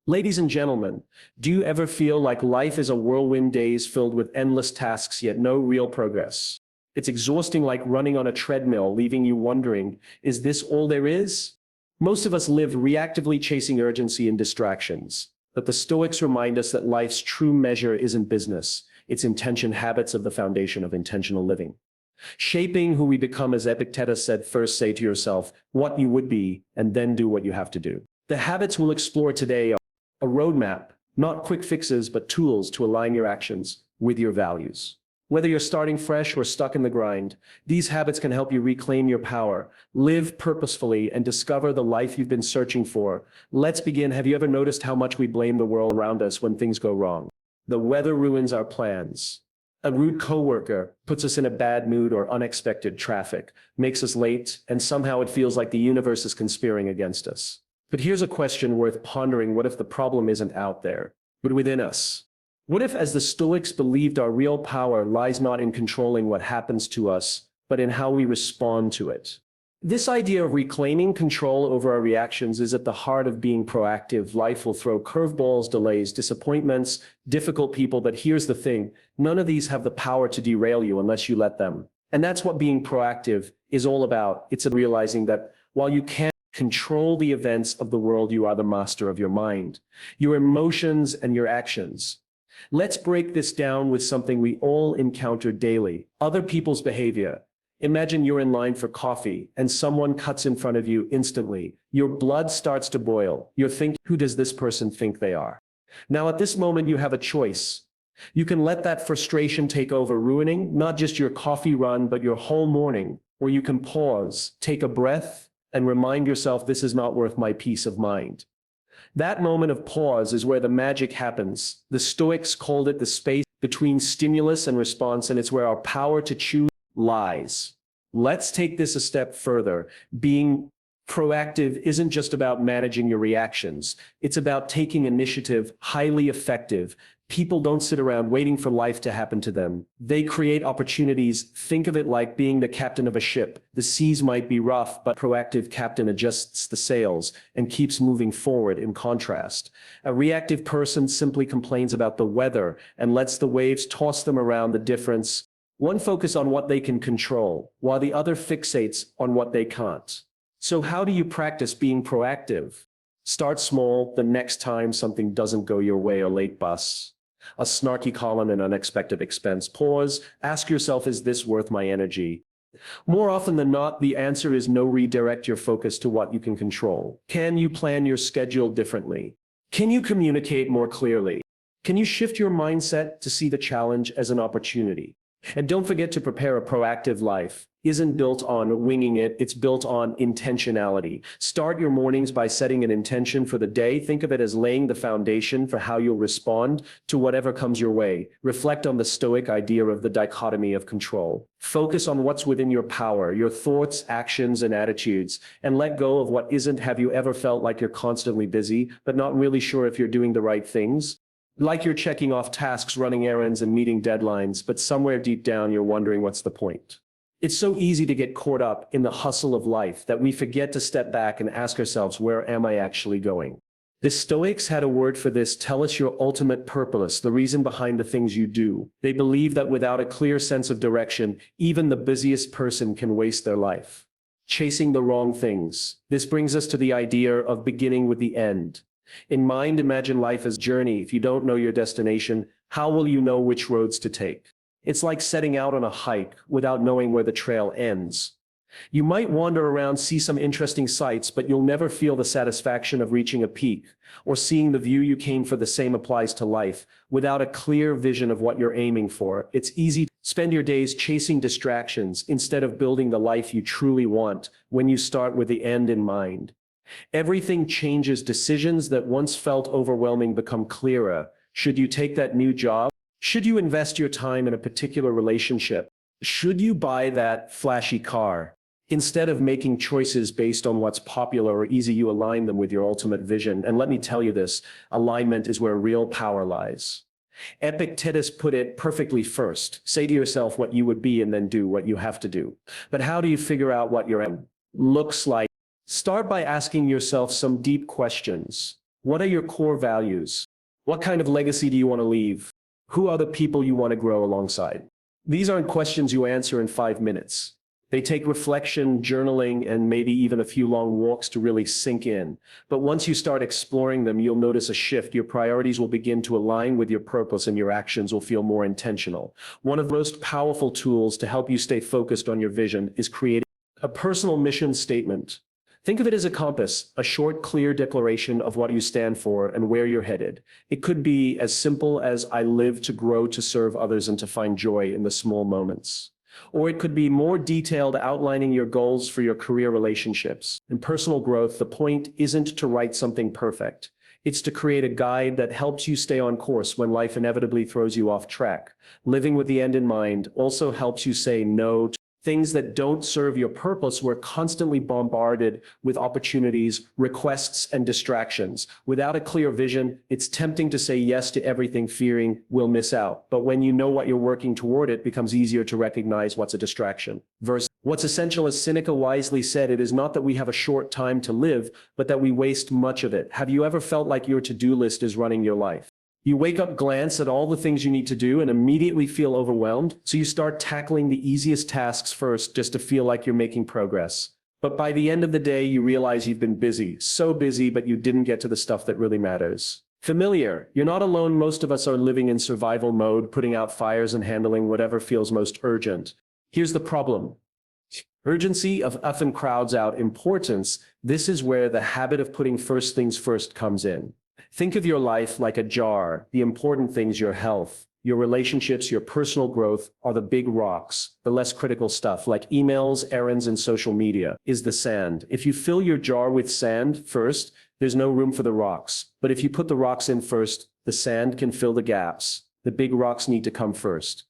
Ladies and gentlemen, do you ever feel like life is a whirlwind days filled with endless tasks yet no real progress? It's exhausting like running on a treadmill, leaving you wondering, is this all there is? Most of us live reactively chasing urgency and distractions, but the Stoics remind us that life's true measure isn't business, it's intention. Habits of the foundation of intentional living. Shaping who we become, as Epictetus said, first say to yourself what you would be, and then do what you have to do. The habits we'll explore today are a roadmap, not quick fixes, but tools to align your actions with your values. Whether you're starting fresh or stuck in the grind, these habits can help you reclaim your power, live purposefully, and discover the life you've been searching for. Let's begin. Have you ever noticed how much we blame the world around us when things go wrong? The weather ruins our plans. A rude coworker puts us in a bad mood, or unexpected traffic makes us late, and somehow it feels like the universe is conspiring against us. But here's a question worth pondering. What if the problem isn't out there, but within us? What if, as the Stoics believed, our real power lies not in controlling what happens to us, but in how we respond to it? This idea of reclaiming control over our reactions is at the heart of being proactive. Life will throw curveballs, delays, disappointments, difficult people, but here's the thing: none of these have the power to derail you unless you let them. And that's what being proactive is all about. It's realizing that while you can't control the events of the world, you are the master of your mind, your emotions, and your actions. Let's break this down with something we all encounter daily: other people's behavior. Imagine you're in line for coffee and someone cuts in front of you instantly. Your blood starts to boil. You're thinking, who does this person think they are? Now, at this moment, you have a choice. You can let that frustration take over, ruining not just your coffee run, but your whole morning. Or you can pause, take a breath, and remind yourself, this is not worth my peace of mind. That moment of pause is where the magic happens. The Stoics called it the space between stimulus and response, and it's where our power to choose lies. Let's take this a step further. Being proactive isn't just about managing your reactions. It's about taking initiative. Highly effective people don't sit around waiting for life to happen to them. They create opportunities. Think of it like being the captain of a ship. The seas might be rough, but proactive captain adjusts the sails and keeps moving forward. In contrast, a reactive person simply complains about the weather and lets the waves toss them around. The difference: one focuses on what they can control, while the other fixates on what they can't. So how do you practice being proactive? Start small. The next time something doesn't go your way: a late bus, a snarky call, an unexpected expense, pause. Ask yourself, is this worth my energy? More often than not, the answer is no. Redirect your focus to what you can control. Can you plan your schedule differently? Can you communicate more clearly? Can you shift your mindset to see the challenge as an opportunity? And don't forget to prepare. A proactive life isn't built on winging it, it's built on intentionality. Start your mornings by setting an intention for the day. Think of it as laying the foundation for how you'll respond to whatever comes your way. Reflect on the Stoic idea of the dichotomy of control. Focus on what's within your power, your thoughts, actions, and attitudes, and let go of what isn't. Have you ever felt like you're constantly busy, but not really sure if you're doing the right things? Like you're checking off tasks, running errands, and meeting deadlines, but somewhere deep down you're wondering, what's the point? It's so easy to get caught up in the hustle of life that we forget to step back and ask ourselves, where am I actually going? The Stoics had a word for this: tell us your ultimate purpose, the reason behind the things you do. They believe that without a clear sense of direction, even the busiest person can waste their life chasing the wrong things. This brings us to the idea of beginning with the end in mind. Imagine life as a journey. If you don't know your destination, how will you know which roads to take? It's like setting out on a hike without knowing where the trail ends. You might wander around, see some interesting sights, but you'll never feel the satisfaction of reaching a peak or seeing the view you came for. The same applies to life. Without a clear vision of what you're aiming for, it's easy to spend your days chasing distractions instead of building the life you truly want. When you start with the end in mind, everything changes. Decisions that once felt overwhelming become clearer. Should you take that new job? Should you invest your time in a particular relationship? Should you buy that flashy car? Instead of making choices based on what's popular or easy, you align them with your ultimate vision. And let me tell you this: alignment is where real power lies. Epictetus put it perfectly: first, say to yourself what you would be, and then do what you have to do. But how do you figure out what your end looks like? Start by asking yourself some deep questions. What are your core values? What kind of legacy do you want to leave? Who are the people you want to grow alongside? These aren't questions you answer in 5 minutes. They take reflection, journaling, and maybe even a few long walks to really sink in. But once you start exploring them, you'll notice a shift. Your priorities will begin to align with your purpose and your actions will feel more intentional. One of the most powerful tools to help you stay focused on your vision is creating a personal mission statement. Think of it as a compass, a short, clear declaration of what you stand for and where you're headed. It could be as simple as I live to grow, to serve others, and to find joy in the small moments. Or it could be more detailed, outlining your goals for your career, relationships, and personal growth. The point isn't to write something perfect. It's to create a guide that helps you stay on course when life inevitably throws you off track. Living with the end in mind also helps you say no to things that don't serve your purpose. We're constantly bombarded with opportunities, requests, and distractions. Without a clear vision, it's tempting to say yes to everything, fearing we'll miss out. But when you know what you're working toward, it becomes easier to recognize what's a distraction versus what's essential. As Sinek wisely said, it is not that we have a short time to live, but that we waste much of it. Have you ever felt like your to-do list is running your life? You wake up, glance at all the things you need to do, and immediately feel overwhelmed. So you start tackling the easiest tasks first just to feel like you're making progress. But by the end of the day, you realize you've been busy, so busy, but you didn't get to the stuff that really matters. Familiar, you're not alone. Most of us are living in survival mode, putting out fires and handling whatever feels most urgent. Here's the problem. Urgency often crowds out importance. This is where the habit of putting first things first comes in. Think of your life like a jar. The important things, your health, your relationships, your personal growth, are the big rocks. The less critical stuff, like emails, errands, and social media, is the sand. If you fill your jar with sand first, there's no room for the rocks. But if you put the rocks in first, the sand can fill the gaps. The big rocks need to come first.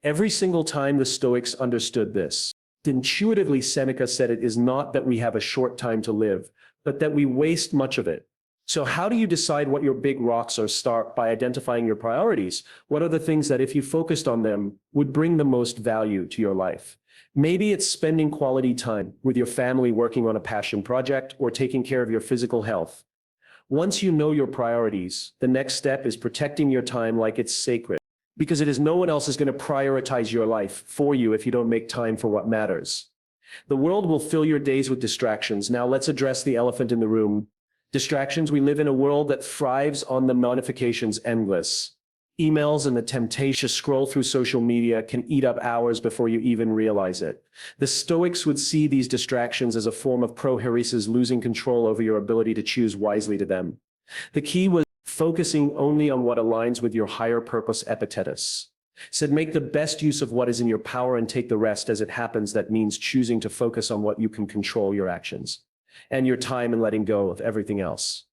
Every single time the Stoics understood this. Intuitively, Seneca said it is not that we have a short time to live, but that we waste much of it. So how do you decide what your big rocks are? Start by identifying your priorities. What are the things that, if you focused on them, would bring the most value to your life? Maybe it's spending quality time with your family, working on a passion project, or taking care of your physical health. Once you know your priorities, the next step is protecting your time like it's sacred, because no one else is going to prioritize your life for you if you don't make time for what matters. The world will fill your days with distractions. Now let's address the elephant in the room. Distractions. We live in a world that thrives on the notifications, endless emails, and the temptation to scroll through social media can eat up hours before you even realize it. The Stoics would see these distractions as a form of proheresis, losing control over your ability to choose wisely to them. The key was focusing only on what aligns with your higher purpose. Epictetus said, make the best use of what is in your power and take the rest as it happens. That means choosing to focus on what you can control, your actions and your time, and letting go of everything else.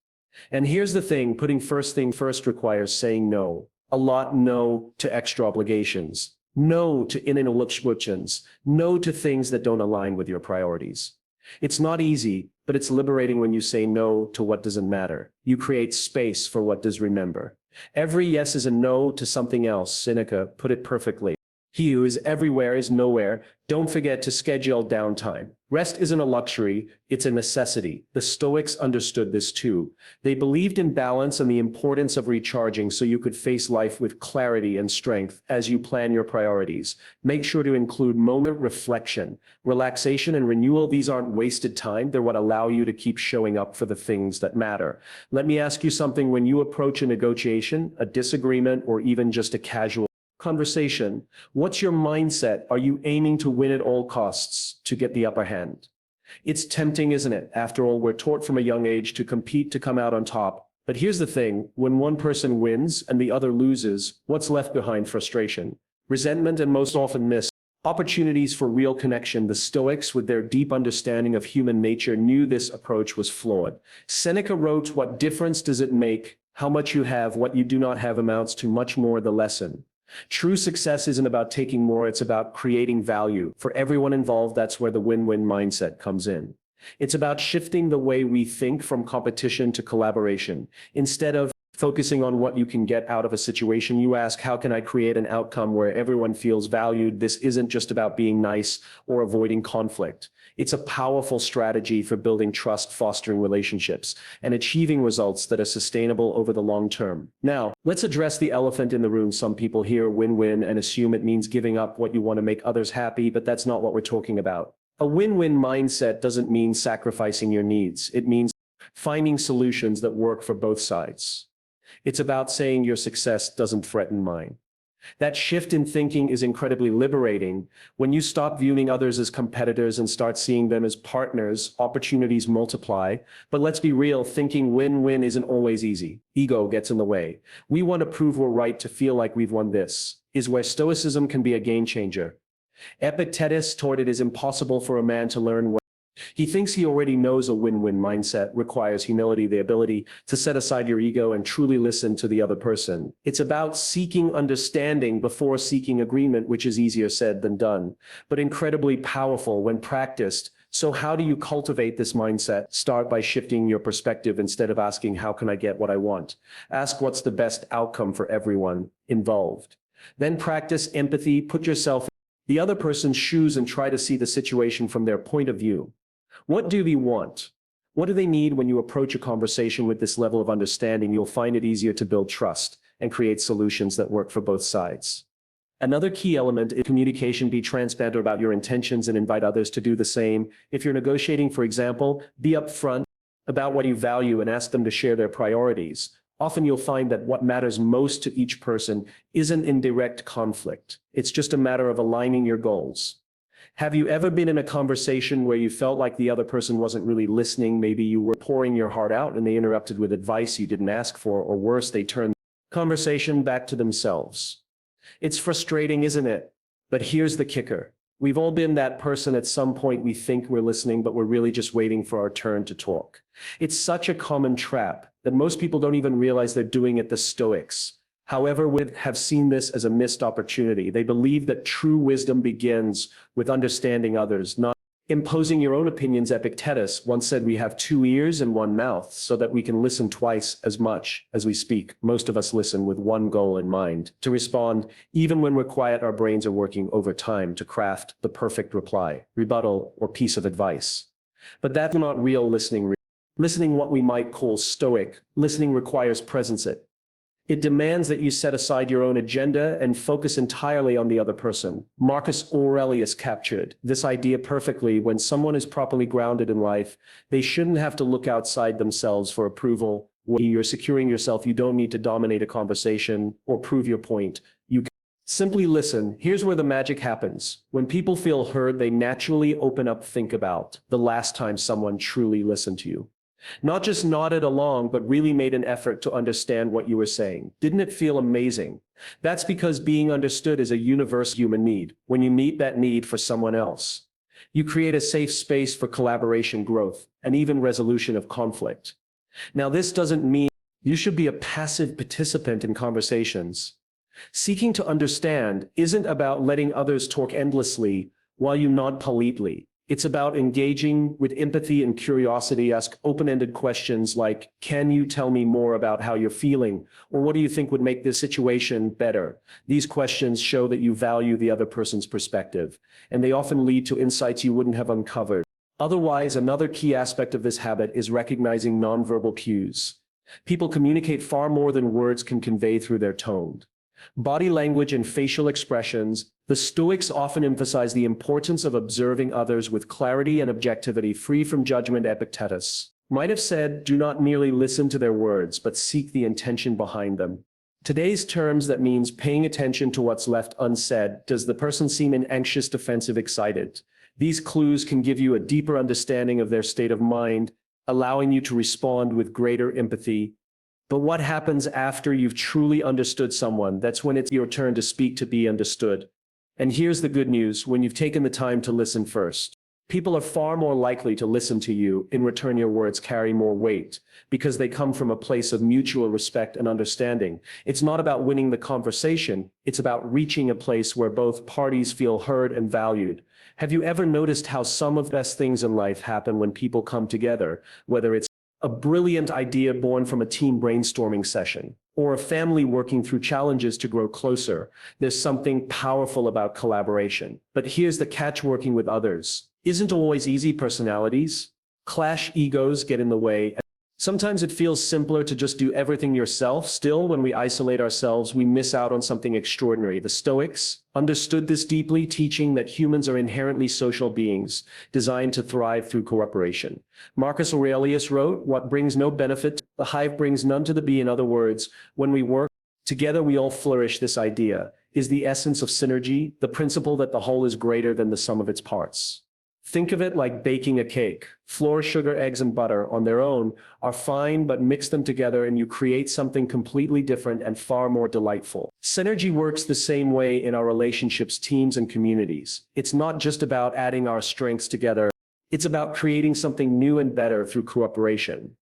And here's the thing, putting first thing first requires saying no. A lot. No to extra obligations. No to ineligibles. No to things that don't align with your priorities. It's not easy, but it's liberating when you say no to what doesn't matter. You create space for what does. Remember, every yes is a no to something else. Seneca put it perfectly. He who is everywhere is nowhere. Don't forget to schedule downtime. Rest isn't a luxury, it's a necessity. The Stoics understood this too. They believed in balance and the importance of recharging so you could face life with clarity and strength. As you plan your priorities, make sure to include moment reflection, relaxation, and renewal. These aren't wasted time. They're what allow you to keep showing up for the things that matter. Let me ask you something. When you approach a negotiation, a disagreement, or even just a casual conversation, what's your mindset? Are you aiming to win at all costs, to get the upper hand? It's tempting, isn't it? After all, we're taught from a young age to compete, to come out on top. But here's the thing, when one person wins and the other loses, what's left behind? Frustration, resentment, and most often missed opportunities for real connection. The Stoics, with their deep understanding of human nature, knew this approach was flawed. Seneca wrote, what difference does it make how much you have? What you do not have amounts to much more. The lesson: true success isn't about taking more, it's about creating value for everyone involved. That's where the win-win mindset comes in. It's about shifting the way we think, from competition to collaboration. Instead of Focusing on what you can get out of a situation, you ask, how can I create an outcome where everyone feels valued? This isn't just about being nice or avoiding conflict. It's a powerful strategy for building trust, fostering relationships, and achieving results that are sustainable over the long term. Now, let's address the elephant in the room. Some people hear win-win and assume it means giving up what you want to make others happy, but that's not what we're talking about. A win-win mindset doesn't mean sacrificing your needs. It means finding solutions that work for both sides. It's about saying your success doesn't threaten mine. That shift in thinking is incredibly liberating. When you stop viewing others as competitors and start seeing them as partners, opportunities multiply. But let's be real, thinking win-win isn't always easy. Ego gets in the way. We want to prove we're right, to feel like we've won. This is where stoicism can be a game changer. Epictetus taught it is impossible for a man to learn what he thinks he already knows. A win-win mindset requires humility, the ability to set aside your ego and truly listen to the other person. It's about seeking understanding before seeking agreement, which is easier said than done, but incredibly powerful when practiced. So how do you cultivate this mindset? Start by shifting your perspective. Instead of asking, how can I get what I want? Ask, what's the best outcome for everyone involved? Then practice empathy. Put yourself in the other person's shoes and try to see the situation from their point of view. What do they want? What do they need? When you approach a conversation with this level of understanding, you'll find it easier to build trust and create solutions that work for both sides. Another key element is communication. Be transparent about your intentions and invite others to do the same. If you're negotiating, for example, be upfront about what you value and ask them to share their priorities. Often you'll find that what matters most to each person isn't in direct conflict. It's just a matter of aligning your goals. Have you ever been in a conversation where you felt like the other person wasn't really listening? Maybe you were pouring your heart out and they interrupted with advice you didn't ask for, or worse, they turned the conversation back to themselves. It's frustrating, isn't it? But here's the kicker. We've all been that person at some point. We think we're listening, but we're really just waiting for our turn to talk. It's such a common trap that most people don't even realize they're doing it. The Stoics, however, would have seen this as a missed opportunity. They believe that true wisdom begins with understanding others, not imposing your own opinions. Epictetus once said, we have 2 ears and 1 mouth so that we can listen twice as much as we speak. Most of us listen with one goal in mind: to respond. Even when we're quiet, our brains are working overtime to craft the perfect reply, rebuttal, or piece of advice. But that's not real listening. Listening, what we might call stoic listening, requires presence. It demands that you set aside your own agenda and focus entirely on the other person. Marcus Aurelius captured this idea perfectly. When someone is properly grounded in life, they shouldn't have to look outside themselves for approval. When you're securing yourself, you don't need to dominate a conversation or prove your point. You can simply listen. Here's where the magic happens. When people feel heard, they naturally open up. Think about the last time someone truly listened to you. Not just nodded along, but really made an effort to understand what you were saying. Didn't it feel amazing? That's because being understood is a universal human need. When you meet that need for someone else, you create a safe space for collaboration, growth, and even resolution of conflict. Now, this doesn't mean you should be a passive participant in conversations. Seeking to understand isn't about letting others talk endlessly while you nod politely. It's about engaging with empathy and curiosity. Ask open-ended questions like, can you tell me more about how you're feeling? Or what do you think would make this situation better? These questions show that you value the other person's perspective, and they often lead to insights you wouldn't have uncovered otherwise. Another key aspect of this habit is recognizing nonverbal cues. People communicate far more than words can convey through their tone, body language, and facial expressions. The Stoics often emphasize the importance of observing others with clarity and objectivity, free from judgment. Epictetus might have said, do not merely listen to their words, but seek the intention behind them. Today's terms, that means paying attention to what's left unsaid. Does the person seem anxious, defensive, excited? These clues can give you a deeper understanding of their state of mind, allowing you to respond with greater empathy. But what happens after you've truly understood someone? That's when it's your turn to speak, to be understood. And here's the good news: when you've taken the time to listen first, people are far more likely to listen to you. In return, your words carry more weight because they come from a place of mutual respect and understanding. It's not about winning the conversation. It's about reaching a place where both parties feel heard and valued. Have you ever noticed how some of the best things in life happen when people come together, whether it's A brilliant idea born from a team brainstorming session, or a family working through challenges to grow closer. There's something powerful about collaboration. But here's the catch: working with others isn't always easy. Personalities clash, egos get in the way. Sometimes it feels simpler to just do everything yourself. Still, when we isolate ourselves, we miss out on something extraordinary. The Stoics understood this deeply, teaching that humans are inherently social beings, designed to thrive through cooperation. Marcus Aurelius wrote, "What brings no benefit to the hive brings none to the bee." In other words, when we work together, we all flourish. This idea is the essence of synergy, the principle that the whole is greater than the sum of its parts. Think of it like baking a cake. Flour, sugar, eggs, and butter on their own are fine, but mix them together and you create something completely different and far more delightful. Synergy works the same way in our relationships, teams, and communities. It's not just about adding our strengths together. It's about creating something new and better through cooperation.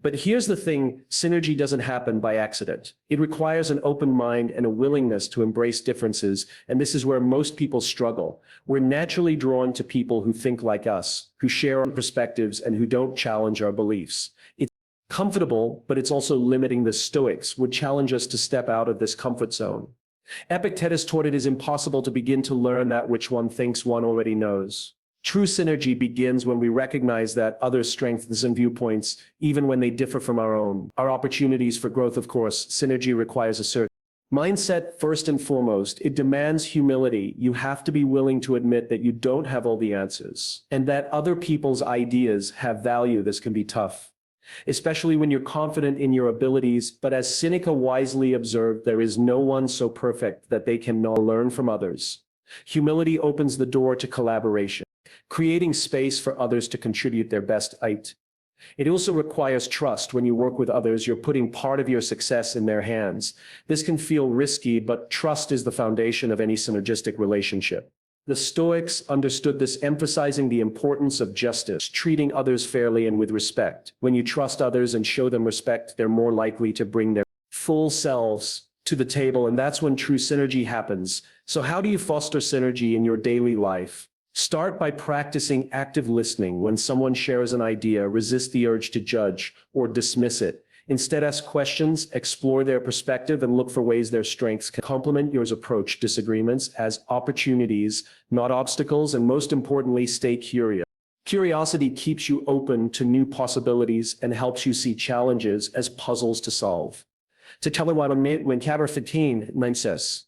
But here's the thing: synergy doesn't happen by accident. It requires an open mind and a willingness to embrace differences, and this is where most people struggle. We're naturally drawn to people who think like us, who share our perspectives, and who don't challenge our beliefs. It's comfortable, but it's also limiting. The Stoics would challenge us to step out of this comfort zone. Epictetus taught it is impossible to begin to learn that which one thinks one already knows. True synergy begins when we recognize that others' strengths and viewpoints, even when they differ from our own, are opportunities for growth. Of course, synergy requires a certain mindset. First and foremost, it demands humility. You have to be willing to admit that you don't have all the answers, and that other people's ideas have value. This can be tough, especially when you're confident in your abilities. But as Seneca wisely observed, there is no one so perfect that they cannot learn from others. Humility opens the door to collaboration, creating space for others to contribute their best. It also requires trust. When you work with others, you're putting part of your success in their hands. This can feel risky, but trust is the foundation of any synergistic relationship. The Stoics understood this, emphasizing the importance of justice, treating others fairly and with respect. When you trust others and show them respect, they're more likely to bring their full selves to the table, and that's when true synergy happens. So how do you foster synergy in your daily life? Start by practicing active listening. When someone shares an idea, resist the urge to judge or dismiss it. Instead, ask questions, explore their perspective, and look for ways their strengths can complement yours. Approach disagreements as opportunities, not obstacles, and most importantly, stay curious. Curiosity keeps you open to new possibilities and helps you see challenges as puzzles to solve. To tell you what I mean when Cabra 15 says,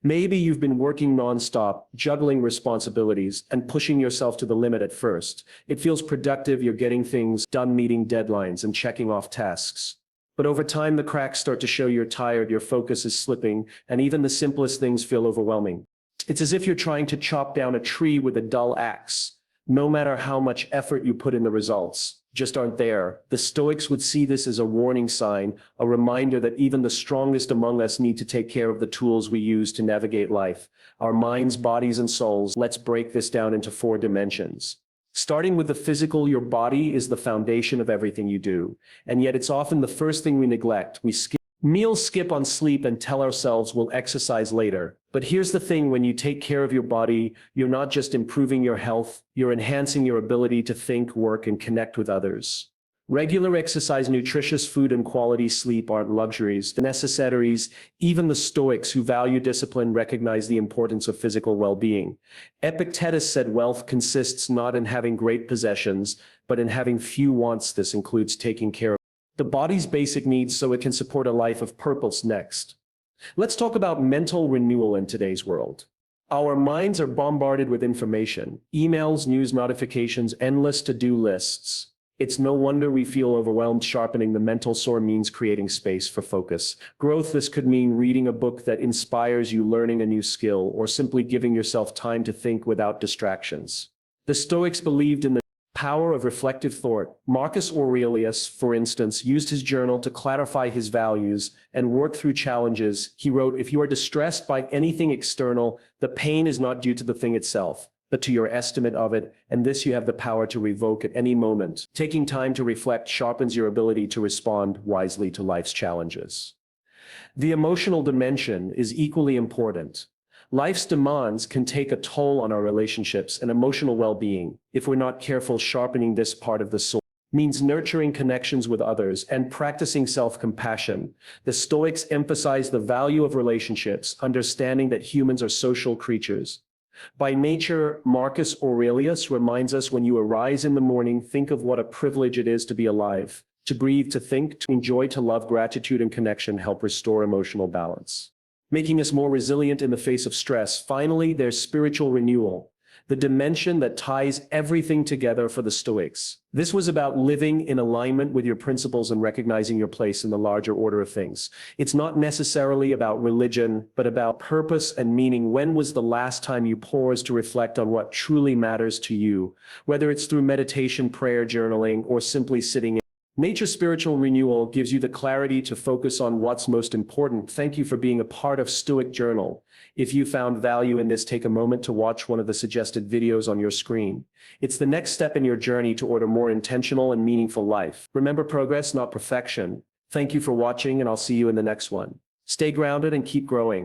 maybe you've been working nonstop, juggling responsibilities, and pushing yourself to the limit. At first, it feels productive. You're getting things done, meeting deadlines, and checking off tasks. But over time, the cracks start to show. You're tired, your focus is slipping, and even the simplest things feel overwhelming. It's as if you're trying to chop down a tree with a dull axe. No matter how much effort you put in, the results just aren't there. The Stoics would see this as a warning sign, a reminder that even the strongest among us need to take care of the tools we use to navigate life: our minds, bodies, and souls. Let's break this down into 4 dimensions. Starting with the physical, your body is the foundation of everything you do, and yet it's often the first thing we neglect. We skip meals, skip on sleep, and tell ourselves we'll exercise later. But here's the thing: when you take care of your body, you're not just improving your health, you're enhancing your ability to think, work, and connect with others. Regular exercise, nutritious food, and quality sleep aren't luxuries, they're necessaries. Even the Stoics, who value discipline, recognize the importance of physical well-being. Epictetus said wealth consists not in having great possessions, but in having few wants. This includes taking care of the body's basic needs so it can support a life of purpose. Next, let's talk about mental renewal in today's world. Our minds are bombarded with information: emails, news notifications, endless to-do lists. It's no wonder we feel overwhelmed. Sharpening the mental saw means creating space for focus, growth. This could mean reading a book that inspires you, learning a new skill, or simply giving yourself time to think without distractions. The Stoics believed in the power of reflective thought. Marcus Aurelius, for instance, used his journal to clarify his values and work through challenges. He wrote, "If you are distressed by anything external, the pain is not due to the thing itself, but to your estimate of it, and this you have the power to revoke at any moment." Taking time to reflect sharpens your ability to respond wisely to life's challenges. The emotional dimension is equally important. Life's demands can take a toll on our relationships and emotional well-being if we're not careful. Sharpening this part of the soul means nurturing connections with others and practicing self-compassion. The Stoics emphasize the value of relationships, understanding that humans are social creatures. By nature, Marcus Aurelius reminds us when you arise in the morning, think of what a privilege it is to be alive. To breathe, to think, to enjoy, to love, gratitude and connection help restore emotional balance, making us more resilient in the face of stress. Finally, there's spiritual renewal, the dimension that ties everything together for the Stoics. This was about living in alignment with your principles and recognizing your place in the larger order of things. It's not necessarily about religion, but about purpose and meaning. When was the last time you paused to reflect on what truly matters to you? Whether it's through meditation, prayer, journaling, or simply sitting in nature, spiritual renewal gives you the clarity to focus on what's most important. Thank you for being a part of Stoic Journal. If you found value in this, take a moment to watch one of the suggested videos on your screen. It's the next step in your journey toward a more intentional and meaningful life. Remember, progress, not perfection. Thank you for watching, and I'll see you in the next one. Stay grounded and keep growing.